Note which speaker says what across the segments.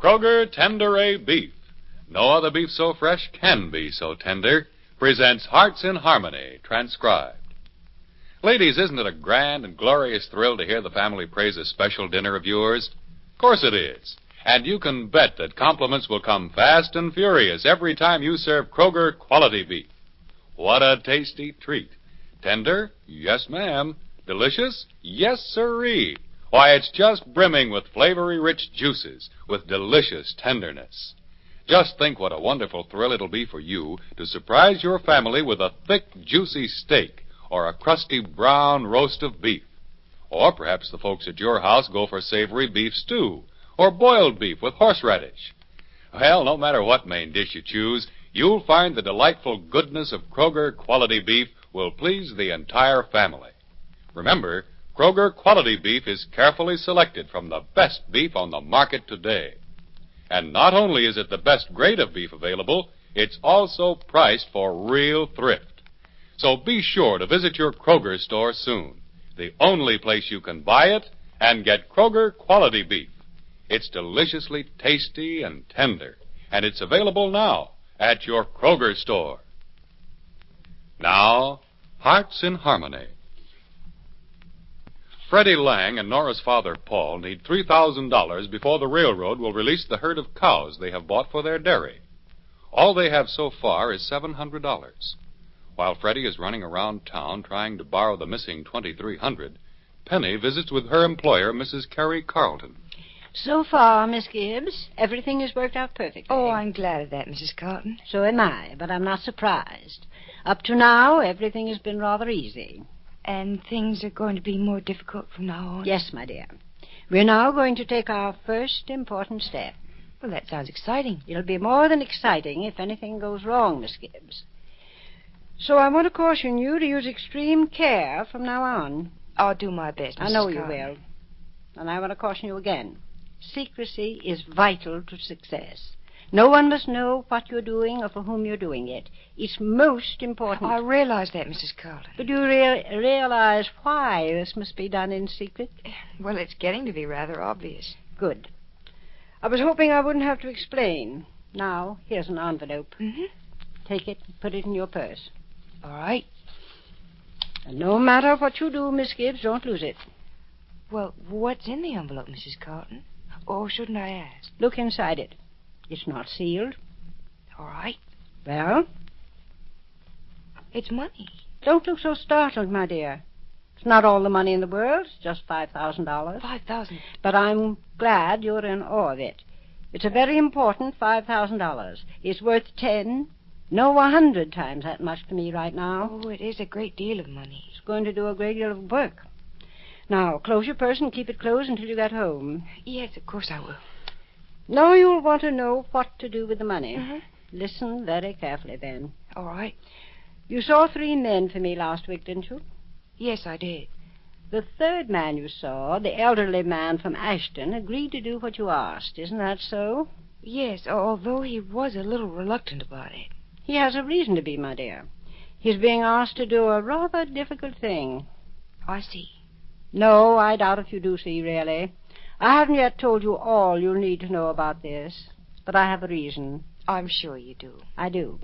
Speaker 1: Kroger Tender A Beef. No other beef so fresh can be so tender. Presents Hearts in Harmony, transcribed. Ladies, isn't it a grand and glorious thrill to hear the family praise a special dinner of yours? Of course it is. And you can bet that compliments will come fast and furious every time you serve Kroger quality beef. What a tasty treat. Tender? Yes, ma'am. Delicious? Yes, sirree. Why, it's just brimming with flavory-rich juices, with delicious tenderness. Just think what a wonderful thrill it'll be for you to surprise your family with a thick, juicy steak or a crusty brown roast of beef. Or perhaps the folks at your house go for savory beef stew or boiled beef with horseradish. Well, no matter what main dish you choose, you'll find the delightful goodness of Kroger quality beef will please the entire family. Remember, Kroger quality beef is carefully selected from the best beef on the market today. And not only is it the best grade of beef available, it's also priced for real thrift. So be sure to visit your Kroger store soon, the only place you can buy it and get Kroger quality beef. It's deliciously tasty and tender, and it's available now at your Kroger store. Now, Hearts in Harmony. Freddie Lang and Nora's father, Paul, need $3,000 before the railroad will release the herd of cows they have bought for their dairy. All they have so far is $700. While Freddie is running around town trying to borrow the missing $2,300, Penny visits with her employer, Mrs. Carrie Carlton.
Speaker 2: So far, Miss Gibbs, everything has worked out perfectly.
Speaker 3: Oh, I'm glad of that, Mrs. Carlton.
Speaker 2: So am I, but I'm not surprised. Up to now, everything has been rather easy.
Speaker 3: And things are going to be more difficult from now on?
Speaker 2: Yes, my dear. We're now going to take our first important step.
Speaker 3: Well, that sounds exciting.
Speaker 2: It'll be more than exciting if anything goes wrong, Miss Gibbs. So I want to caution you to use extreme care from now on.
Speaker 3: I'll do my best, Mrs.
Speaker 2: I know you
Speaker 3: Carlton.
Speaker 2: will. And I want to caution you again. Secrecy is vital to success. No one must know what you're doing or for whom you're doing it. It's most important.
Speaker 3: I realize that, Mrs. Carlton.
Speaker 2: But do you realize why this must be done in secret?
Speaker 3: Well, it's getting to be rather obvious.
Speaker 2: Good. I was hoping I wouldn't have to explain. Now, here's an envelope.
Speaker 3: Mm-hmm.
Speaker 2: Take it and put it in your purse.
Speaker 3: All right.
Speaker 2: And no matter what you do, Miss Gibbs, don't lose it.
Speaker 3: Well, what's in the envelope, Mrs. Carlton? Or shouldn't I ask?
Speaker 2: Look inside it. It's not sealed.
Speaker 3: All right.
Speaker 2: Well?
Speaker 3: It's money.
Speaker 2: Don't look so startled, my dear. It's not all the money in the world. It's just $5,000.
Speaker 3: $5,000?
Speaker 2: But I'm glad you're in awe of it. It's a very important $5,000. It's worth 10, no, 100 times that much to me right now.
Speaker 3: Oh, it is a great deal of money.
Speaker 2: It's going to do a great deal of work. Now, close your purse and keep it closed until you get home.
Speaker 3: Yes, of course I will.
Speaker 2: Now you'll want to know what to do with the money.
Speaker 3: Mm-hmm.
Speaker 2: Listen very carefully, then.
Speaker 3: All right.
Speaker 2: You saw 3 men for me last week, didn't you?
Speaker 3: Yes, I did.
Speaker 2: The third man you saw, the elderly man from Ashton, agreed to do what you asked. Isn't that so?
Speaker 3: Yes, although he was a little reluctant about it.
Speaker 2: He has a reason to be, my dear. He's being asked to do a rather difficult thing.
Speaker 3: I see.
Speaker 2: No, I doubt if you do see, really. I haven't yet told you all you'll need to know about this, but I have a reason.
Speaker 3: I'm sure you do.
Speaker 2: I do.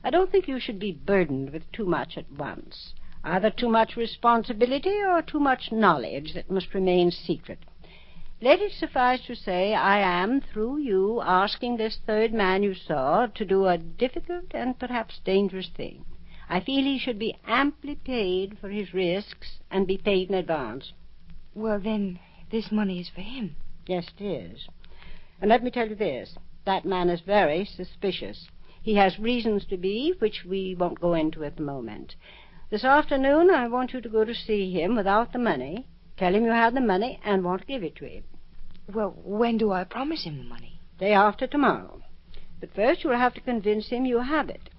Speaker 2: I don't think you should be burdened with too much at once. Either too much responsibility or too much knowledge that must remain secret. Let it suffice to say I am, through you, asking this third man you saw to do a difficult and perhaps dangerous thing. I feel he should be amply paid for his risks and be paid in advance.
Speaker 3: Well, then, this money is for him.
Speaker 2: Yes, it is. And let me tell you this. That man is very suspicious. He has reasons to be, which we won't go into at the moment. This afternoon, I want you to go to see him without the money. Tell him you have the money and want to give it to him.
Speaker 3: Well, when do I promise him the money?
Speaker 2: Day after tomorrow. But first you'll have to convince him you have it.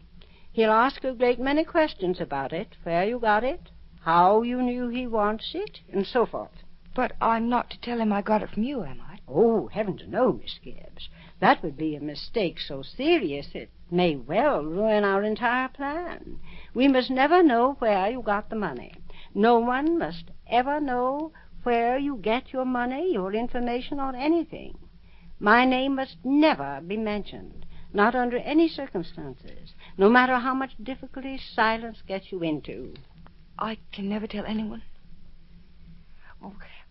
Speaker 2: He'll ask a great many questions about it, where you got it, how you knew he wants it, and so forth.
Speaker 3: But I'm not to tell him I got it from you, am I?
Speaker 2: Oh, heavens no, Miss Gibbs. That would be a mistake so serious it may well ruin our entire plan. We must never know where you got the money. No one must ever know where you get your money, your information, or anything. My name must never be mentioned, not under any circumstances, no matter how much difficulty silence gets you into.
Speaker 3: I can never tell anyone?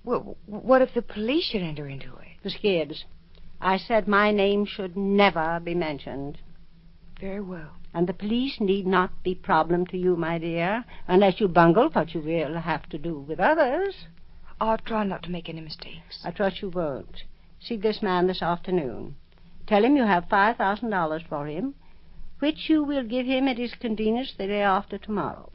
Speaker 3: Well, what if the police should enter into it?
Speaker 2: Miss Gibbs, I said my name should never be mentioned.
Speaker 3: Very well.
Speaker 2: And the police need not be problem to you, my dear, unless you bungle what you will have to do with others.
Speaker 3: I'll try not to make any mistakes.
Speaker 2: I trust you won't. See this man this afternoon. Tell him you have $5,000 for him, which you will give him at his convenience the day after tomorrow.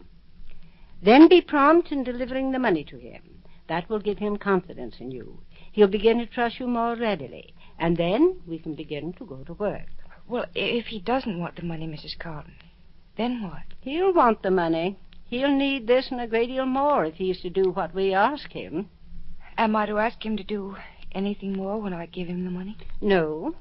Speaker 2: Then be prompt in delivering the money to him. That will give him confidence in you. He'll begin to trust you more readily, and then we can begin to go to work.
Speaker 3: Well, if he doesn't want the money, Mrs. Carlton, then what?
Speaker 2: He'll want the money. He'll need this and a great deal more if he's to do what we ask him.
Speaker 3: Am I to ask him to do anything more when I give him the money?
Speaker 2: No.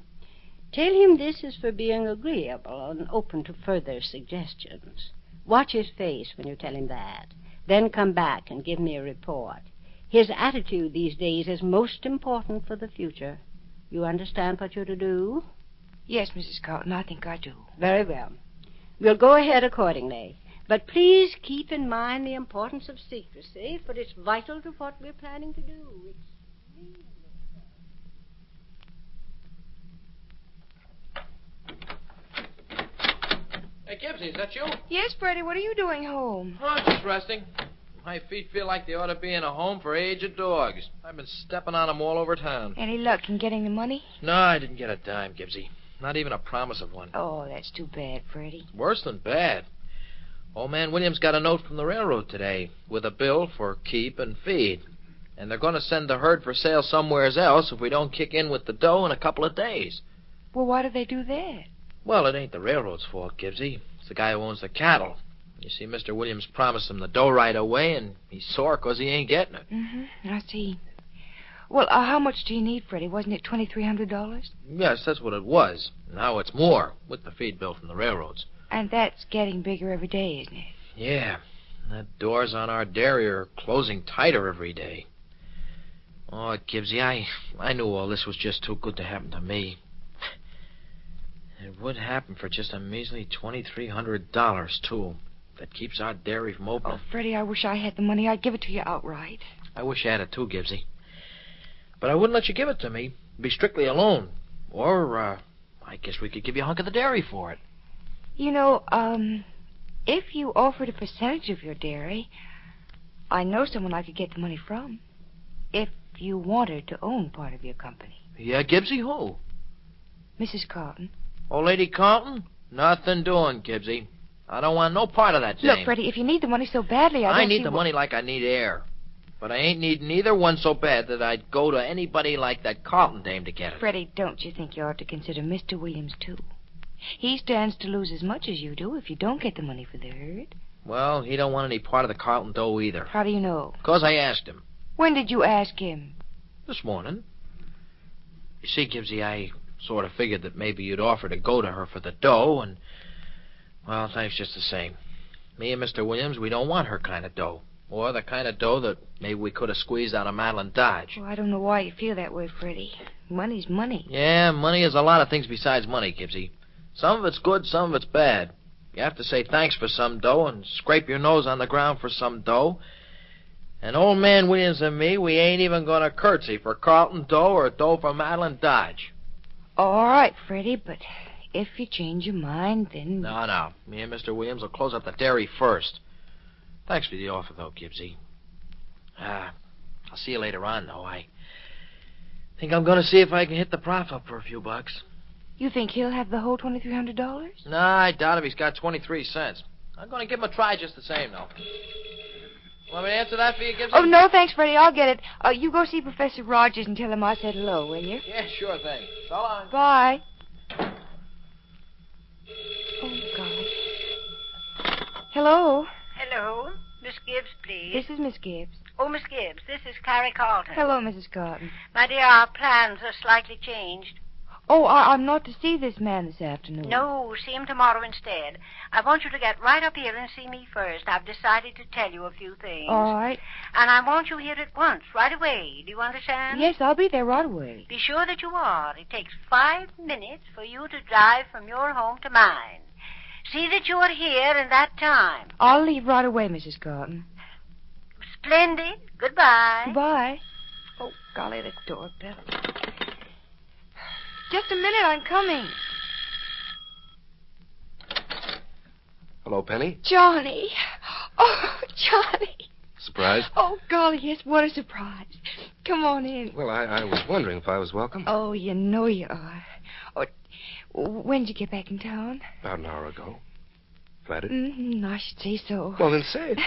Speaker 2: Tell him this is for being agreeable and open to further suggestions. Watch his face when you tell him that. Then come back and give me a report. His attitude these days is most important for the future. You understand what you're to do?
Speaker 3: Yes, Mrs. Carlton, I think I do.
Speaker 2: Very well. We'll go ahead accordingly. But please keep in mind the importance of secrecy, for it's vital to what we're planning to do.
Speaker 4: Hey, Gibbsy, is that you?
Speaker 3: Yes, Freddie, what are you doing home?
Speaker 4: Oh, just resting. My feet feel like they ought to be in a home for aged dogs. I've been stepping on them all over town.
Speaker 3: Any luck in getting the money?
Speaker 4: No, I didn't get a dime, Gibbsy. Not even a promise of one.
Speaker 3: Oh, that's too bad, Freddie.
Speaker 4: Worse than bad. Old man Williams got a note from the railroad today with a bill for keep and feed. And they're going to send the herd for sale somewheres else if we don't kick in with the dough in a couple of days.
Speaker 3: Well, why do they do that?
Speaker 4: Well, it ain't the railroad's fault, Gibbsy. It's the guy who owns the cattle. You see, Mr. Williams promised him the dough right away, and he's sore 'cause he ain't getting it.
Speaker 3: I see. Well, how much do you need, Freddie? Wasn't it $2,300?
Speaker 4: Yes, that's what it was. Now it's more, with the feed bill from the railroads.
Speaker 3: And that's getting bigger every day, isn't it?
Speaker 4: Yeah. The doors on our dairy are closing tighter every day. Oh, Gibbsy, I knew all this was just too good to happen to me. It would happen for just a measly $2,300, too. That keeps our dairy from opening.
Speaker 3: Oh, Freddie, I wish I had the money. I'd give it to you outright.
Speaker 4: I wish I had it, too, Gibbsy. But I wouldn't let you give it to me. It'd be strictly a loan. Or, I guess we could give you a hunk of the dairy for it.
Speaker 3: You know, if you offered a percentage of your dairy, I know someone I could get the money from. If you wanted to own part of your company.
Speaker 4: Yeah, Gibbsy, who?
Speaker 3: Mrs. Carlton.
Speaker 4: Old Lady Carlton? Nothing doing, Gibbsy. I don't want no part of that dame.
Speaker 3: Look, Freddie, if you need the money so badly,
Speaker 4: I need the money like I need air. But I ain't needing either one so bad that I'd go to anybody like that Carlton dame to get it.
Speaker 3: Freddie, don't you think you ought to consider Mr. Williams, too? He stands to lose as much as you do if you don't get the money for the herd.
Speaker 4: Well, he don't want any part of the Carlton dough either.
Speaker 3: How do you know?
Speaker 4: 'Cause I asked him.
Speaker 3: When did you ask him?
Speaker 4: This morning. You see, Gibbsy, I sort of figured that maybe you'd offer to go to her for the dough, and, well, thanks just the same. Me and Mr. Williams, we don't want her kind of dough. Or the kind of dough that maybe we could have squeezed out of Madeline Dodge.
Speaker 3: Well, I don't know why you feel that way, Freddie. Money's money.
Speaker 4: Yeah, money is a lot of things besides money, Gibbsy. Some of it's good, some of it's bad. You have to say thanks for some dough and scrape your nose on the ground for some dough. And old man Williams and me, we ain't even going to curtsy for Carlton dough or dough for Madeline Dodge.
Speaker 3: All right, Freddie, but if you change your mind, then...
Speaker 4: No. Me and Mr. Williams will close up the dairy first. Thanks for the offer, though, Gibbsy. I'll see you later on, though. I think I'm going to see if I can hit the prof up for a few bucks.
Speaker 3: You think he'll have the whole $2,300?
Speaker 4: No, I doubt if he's got 23 cents. I'm going to give him a try just the same, though. Want me to answer that for you, Gibbsy?
Speaker 3: Oh, no, thanks, Freddie. I'll get it. You go see Professor Rogers and tell him I said hello, will you?
Speaker 4: Yeah, sure thing. So long.
Speaker 3: Bye. Oh, God. Hello?
Speaker 2: Hello. Miss Gibbs, please.
Speaker 3: This is Miss Gibbs.
Speaker 2: Oh, Miss Gibbs, this is Carrie Carlton.
Speaker 3: Hello, Mrs. Carlton.
Speaker 2: My dear, our plans are slightly changed.
Speaker 3: Oh, I'm not to see this man this afternoon.
Speaker 2: No, see him tomorrow instead. I want you to get right up here and see me first. I've decided to tell you a few things.
Speaker 3: All right.
Speaker 2: And I want you here at once, right away. Do you understand?
Speaker 3: Yes, I'll be there right away.
Speaker 2: Be sure that you are. It takes 5 minutes for you to drive from your home to mine. See that you are here in that time.
Speaker 3: I'll leave right away, Mrs. Carlton.
Speaker 2: Splendid. Goodbye.
Speaker 3: Goodbye. Oh, golly, the doorbell. Just a minute, I'm coming.
Speaker 5: Hello, Penny.
Speaker 3: Johnny. Oh, Johnny.
Speaker 5: Surprised?
Speaker 3: Oh, golly, yes, what a surprise. Come on in.
Speaker 5: Well, I was wondering if I was welcome.
Speaker 3: Oh, you know you are. Oh, when did you get back in town?
Speaker 5: About an hour ago. Flattered?
Speaker 3: I should say so.
Speaker 5: Well, then say it.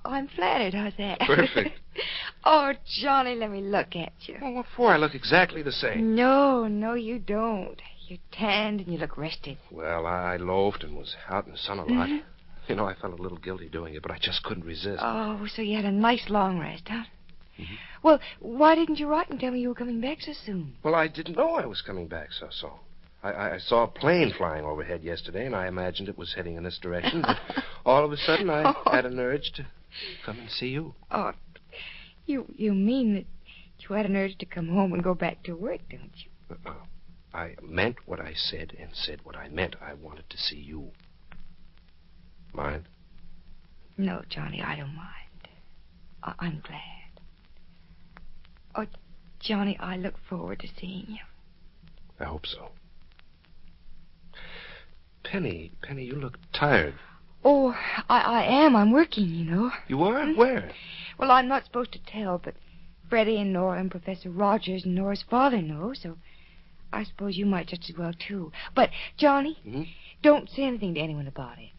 Speaker 3: I'm flattered, how's that?
Speaker 5: Perfect.
Speaker 3: Oh, Johnny, let me look at you.
Speaker 5: Well, what for? I look exactly the same.
Speaker 3: No, you don't. You're tanned and you look rested.
Speaker 5: Well, I loafed and was out in the sun a lot. You know, I felt a little guilty doing it, but I just couldn't resist.
Speaker 3: Oh, so you had a nice long rest, huh?
Speaker 5: Mm-hmm.
Speaker 3: Well, why didn't you write and tell me you were coming back so soon?
Speaker 5: Well, I didn't know I was coming back so soon. I saw a plane flying overhead yesterday, and I imagined it was heading in this direction. But all of a sudden, I had an urge to come and see you.
Speaker 3: Oh, you mean that you had an urge to come home and go back to work, don't you?
Speaker 5: I meant what I said and said what I meant. I wanted to see you. Mind?
Speaker 3: No, Johnny, I don't mind. I'm glad. Oh, Johnny, I look forward to seeing you.
Speaker 5: I hope so. Penny, you look tired.
Speaker 3: Oh, I am. I'm working, you know.
Speaker 5: You are? Where?
Speaker 3: Well, I'm not supposed to tell, but Freddie and Nora and Professor Rogers and Nora's father know, so I suppose you might just as well, too. But, Johnny, don't say anything to anyone about it.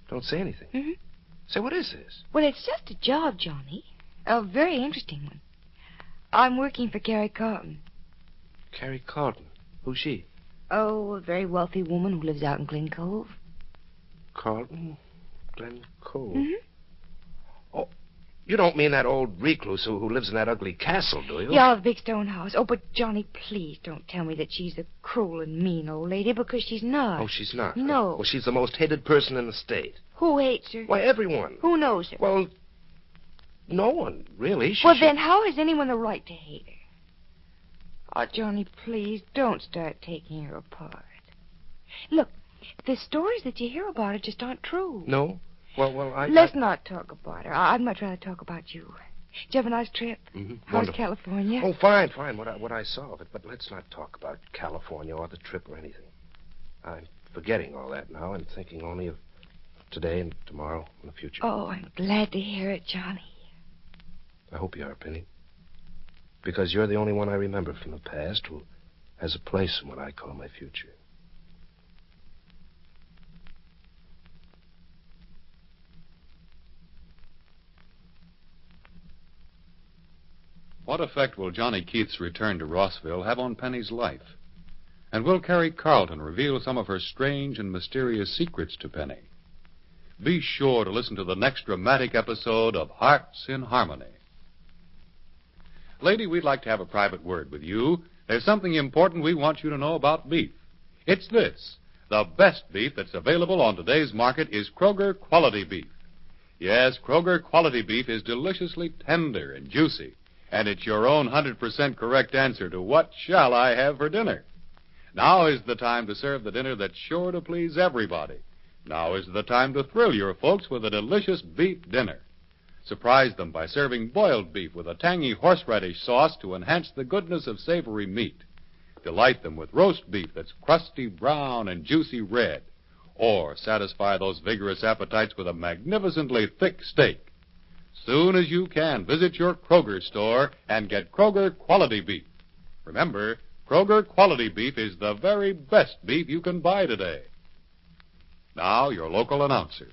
Speaker 5: Don't say anything? Say, what is this?
Speaker 3: Well, it's just a job, Johnny. A very interesting one. I'm working for Carrie Carlton.
Speaker 5: Carrie Carlton? Who's she?
Speaker 3: Oh, a very wealthy woman who lives out in Glen Cove.
Speaker 5: Carlton? Glen Cove? Oh, you don't mean that old recluse who lives in that ugly castle, do you?
Speaker 3: Yeah, the big stone house. Oh, but, Johnny, please don't tell me that she's a cruel and mean old lady, because she's not.
Speaker 5: Oh, she's not?
Speaker 3: No.
Speaker 5: Well, she's the most hated person in the state.
Speaker 3: Who hates her?
Speaker 5: Why, everyone.
Speaker 3: Who knows her?
Speaker 5: Well, no one, really.
Speaker 3: Then how has anyone the right to hate her? Oh, Johnny, please, don't start taking her apart. Look, the stories that you hear about her just aren't true.
Speaker 5: No? Well,
Speaker 3: Let's not talk about her. I'd much rather talk about you. Did you have a nice trip? How's
Speaker 5: Wonderful.
Speaker 3: California?
Speaker 5: Oh, fine. What I saw of it. But let's not talk about California or the trip or anything. I'm forgetting all that now and thinking only of today and tomorrow and the future.
Speaker 3: Oh, I'm glad to hear it, Johnny.
Speaker 5: I hope you are, Penny. Because you're the only one I remember from the past who has a place in what I call my future.
Speaker 1: What effect will Johnny Keith's return to Rossville have on Penny's life? And will Carrie Carlton reveal some of her strange and mysterious secrets to Penny? Be sure to listen to the next dramatic episode of Hearts in Harmony. Lady, we'd like to have a private word with you. There's something important we want you to know about beef. It's this. The best beef that's available on today's market is Kroger Quality Beef. Yes, Kroger Quality Beef is deliciously tender and juicy. And it's your own 100% correct answer to what shall I have for dinner. Now is the time to serve the dinner that's sure to please everybody. Now is the time to thrill your folks with a delicious beef dinner. Surprise them by serving boiled beef with a tangy horseradish sauce to enhance the goodness of savory meat. Delight them with roast beef that's crusty brown and juicy red. Or satisfy those vigorous appetites with a magnificently thick steak. Soon as you can, visit your Kroger store and get Kroger Quality Beef. Remember, Kroger Quality Beef is the very best beef you can buy today. Now, your local announcer.